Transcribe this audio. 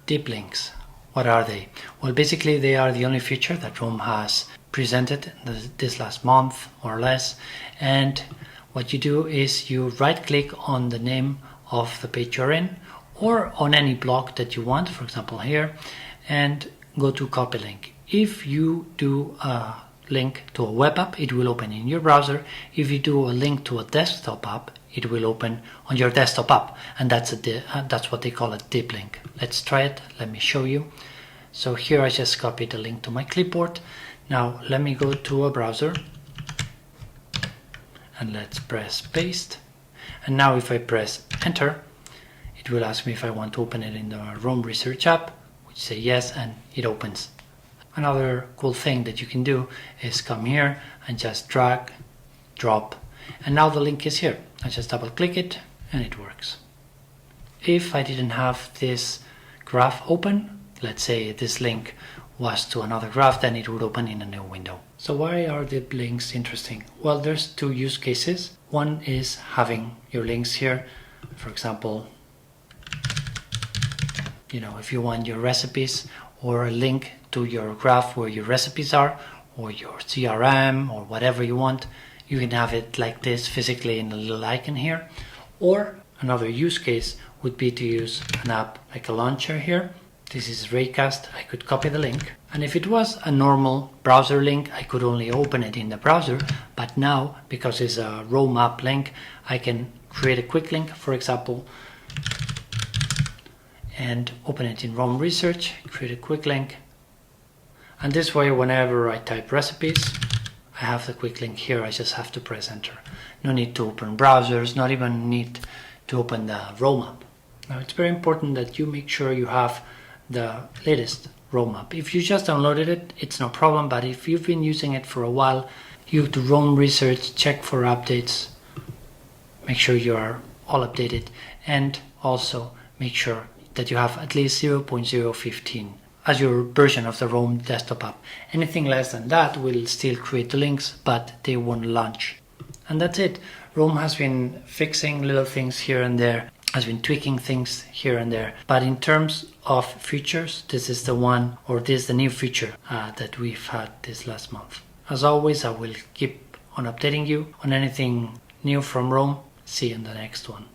deep links. What are they? Well, basically they are the only feature that Rome has presented this last month or less, and what you do is you right click on the name of the page you're in or on any block that you want, for example here, and go to copy link. If you do a link to a web app, it will open in your browser. If you do a link to a desktop app, it will open on your desktop app, and that's what they call a deep link. Let's try it. Let me show you. So here I just copied the link to my clipboard. Now let me go to a browser and let's press paste. And now if I press enter, it will ask me if I want to open it in the Rome Research app, which say yes, and it opens. Another cool thing that you can do is come here and just drag, drop, and now the link is here. I just double click it and it works. If I didn't have this graph open, let's say this link was to another graph, then it would open in a new window. So why are the links interesting? Well, there's two use cases. One is having your links here. For example, if you want your recipes or a link to your graph where your recipes are, or your CRM or whatever you want, you can have it like this physically in a little icon here. Or another use case would be to use an app like a launcher here. This is Raycast. I could copy the link, and if it was a normal browser link, I could only open it in the browser. But now, because it's a Rome app link, I can create a quick link, for example, and open it in Rome Research, create a quick link, and this way whenever I type recipes, I have the quick link here. I just have to press enter. No need to open browsers, not even need to open the Rome app. Now it's very important that you make sure you have the latest Rome app. If you just downloaded it, it's no problem, but if you've been using it for a while, you have to Rome Research, check for updates, make sure you are all updated, and also make sure that you have at least 0.015 as your version of the Rome desktop app. Anything less than that will still create the links, but they won't launch. And that's it. Rome has been fixing little things here and there, has been tweaking things here and there, but in terms of features, this is the new feature that we've had this last month. As always, I will keep on updating you on anything new from Rome. See you in the next one.